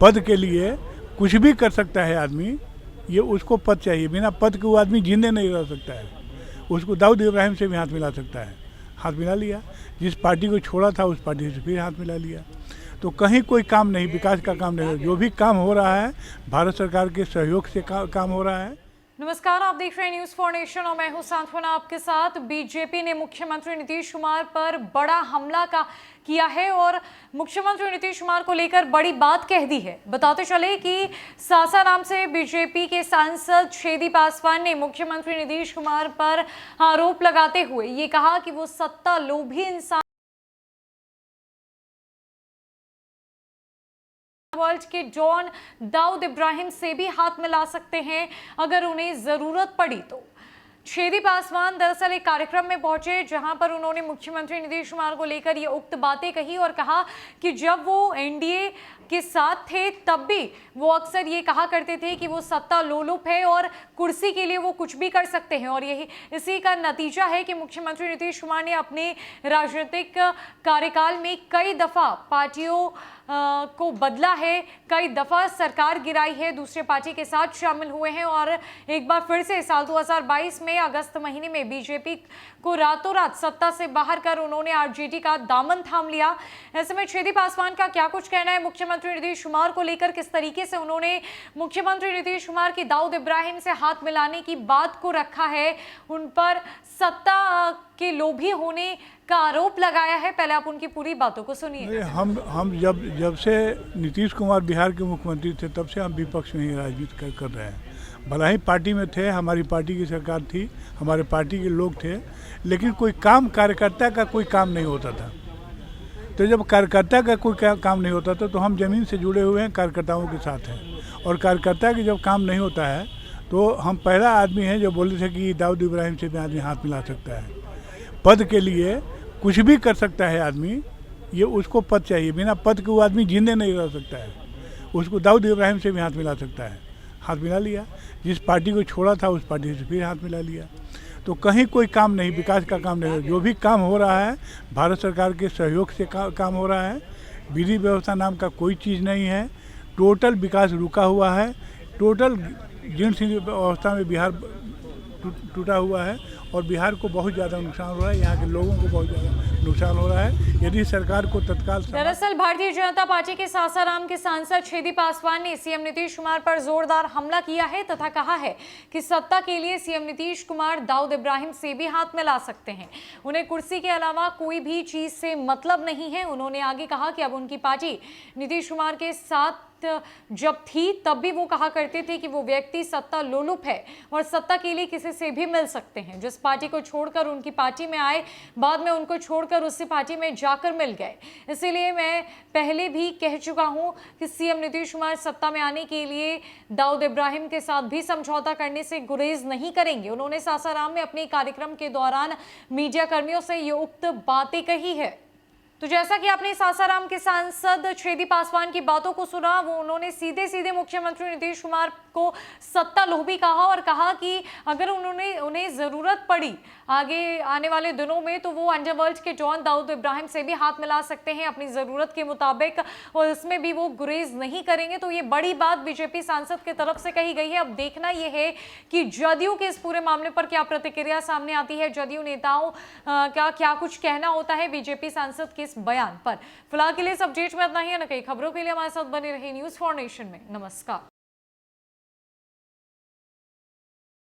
पद के लिए कुछ भी कर सकता है आदमी, ये उसको पद चाहिए। बिना पद के वो आदमी जिंदे नहीं रह सकता है। उसको दाऊद इब्राहिम से भी हाथ मिला सकता है, हाथ मिला लिया। जिस पार्टी को छोड़ा था उस पार्टी से फिर हाथ मिला लिया। तो कहीं कोई काम नहीं, विकास का काम नहीं हो। जो भी काम हो रहा है भारत सरकार के सहयोग से काम हो रहा है। नमस्कार, आप देख रहे हैं न्यूज़ फॉर नेशन और मैं हूं सांत्वना आपके साथ। बीजेपी ने मुख्यमंत्री नीतीश कुमार पर बड़ा हमला किया है और मुख्यमंत्री नीतीश कुमार को लेकर बड़ी बात कह दी है। बताते चले कि सासाराम से बीजेपी के सांसद छेदी पासवान ने मुख्यमंत्री नीतीश कुमार पर आरोप लगाते हुए ये कहा कि वो सत्ता लोभी इंसान वर्ल्ड के डॉन दाऊद इब्राहिम से भी हाथ मिला सकते हैं अगर उन्हें जरूरत पड़ी तो। छेदी पासवान दरअसल एक कार्यक्रम में पहुंचे जहां पर उन्होंने मुख्यमंत्री नीतीश कुमार को लेकर ये उक्त बातें कही और कहा कि जब वो एनडीए के साथ थे तब भी वो अक्सर ये कहा करते थे कि वो सत्ता लोलुप है और कुर्सी के लिए वो कुछ भी कर सकते हैं। और यही इसी का नतीजा है कि मुख्यमंत्री नीतीश कुमार ने अपने राजनीतिक कार्यकाल में कई दफा पार्टियों को बदला है, कई दफा सरकार गिराई है, दूसरे पार्टी के साथ शामिल हुए हैं और एक बार फिर से साल 2022 में अगस्त महीने में बीजेपी को रातों रात सत्ता से बाहर कर उन्होंने आरजेडी का दामन थाम लिया। ऐसे में छेदी पासवान का क्या कुछ कहना है मुख्यमंत्री नीतीश कुमार को लेकर, किस तरीके से उन्होंने मुख्यमंत्री नीतीश कुमार की दाऊद इब्राहिम से हाथ मिलाने की बात को रखा है, उन पर सत्ता के लोभी होने का आरोप लगाया है। पहले आप उनकी पूरी बातों को सुनिए। हम जब से नीतीश कुमार बिहार के मुख्यमंत्री थे तब से हम विपक्ष में ही राजनीति कर रहे हैं। भला ही पार्टी में थे, हमारी पार्टी की सरकार थी, हमारे पार्टी के लोग थे, लेकिन कोई काम कार्यकर्ता का कोई काम नहीं होता था। तो जब कार्यकर्ता का कोई काम नहीं होता था तो हम ज़मीन से जुड़े हुए हैं, कार्यकर्ताओं के साथ हैं। और कार्यकर्ता की जब काम नहीं होता है तो हम पहला आदमी हैं जो बोले थे कि दाऊद इब्राहिम से भी आदमी हाथ मिला सकता है। पद के लिए कुछ भी कर सकता है आदमी, ये उसको पद चाहिए। बिना पद के वो आदमी जिंदे नहीं रह सकता है। उसको दाऊद इब्राहिम से भी हाथ मिला सकता है, हाथ मिला लिया। जिस पार्टी को छोड़ा था उस पार्टी से फिर हाथ मिला लिया। तो कहीं कोई काम नहीं, विकास का काम नहीं। जो भी काम हो रहा है भारत सरकार के सहयोग से काम हो रहा है। विधि व्यवस्था नाम का कोई चीज़ नहीं है। टोटल विकास रुका हुआ है। टोटल जीर्ण अवस्था में बिहार टूटा हुआ है और बिहार को बहुत ज़्यादा नुकसान हो रहा है। यहाँ के लोगों को बहुत ज़्यादा नुकसान हो रहा है। यदि सरकार को तत्काल दरअसल भारतीय जनता पार्टी के सासाराम के सांसद छेदी पासवान ने सीएम नीतीश कुमार पर जोरदार हमला किया है तथा कहा है कि सत्ता के लिए सीएम नीतीश कुमार दाऊद इब्राहिम से भी हाथ मिला सकते हैं। उन्हें कुर्सी के अलावा कोई भी चीज से मतलब नहीं है। उन्होंने आगे कहा कि अब उनकी पार्टी नीतीश कुमार के साथ जब थी तब भी वो कहा करते थे कि वो व्यक्ति सत्ता लोलुप है और सत्ता के लिए किसी से भी मिल सकते हैं। जिस पार्टी को छोड़कर उनकी पार्टी में आए, बाद में उनको छोड़कर उसी पार्टी में जाकर मिल गए। इसीलिए मैं पहले भी कह चुका हूं कि सीएम नीतीश कुमार सत्ता में आने के लिए दाऊद इब्राहिम के साथ भी समझौता करने से गुरेज नहीं करेंगे। उन्होंने सासाराम में अपने कार्यक्रम के दौरान मीडिया कर्मियों से ये उक्त बातें कही है। तो जैसा कि आपने सासाराम के सांसद छेदी पासवान की बातों को सुना, वो उन्होंने सीधे सीधे मुख्यमंत्री नीतीश कुमार को सत्ता लोभी कहा और कहा कि अगर उन्हें जरूरत पड़ी आगे आने वाले दिनों में तो वो अंडरवर्ल्ड के डॉन दाऊद इब्राहिम से भी हाथ मिला सकते हैं अपनी जरूरत के मुताबिक, और इसमें भी वो गुरेज नहीं करेंगे। तो ये बड़ी बात बीजेपी सांसद की तरफ से कही गई है। अब देखना यह है कि जदयू के इस पूरे मामले पर क्या प्रतिक्रिया सामने आती है, जदयू नेताओं का क्या कुछ कहना होता है बीजेपी सांसद के बयान पर। फिलहाल के लिए इस अपडेट में इतना ही है। न कई खबरों के लिए हमारे साथ बने रहे न्यूज़ फॉर नेशन में। नमस्कार।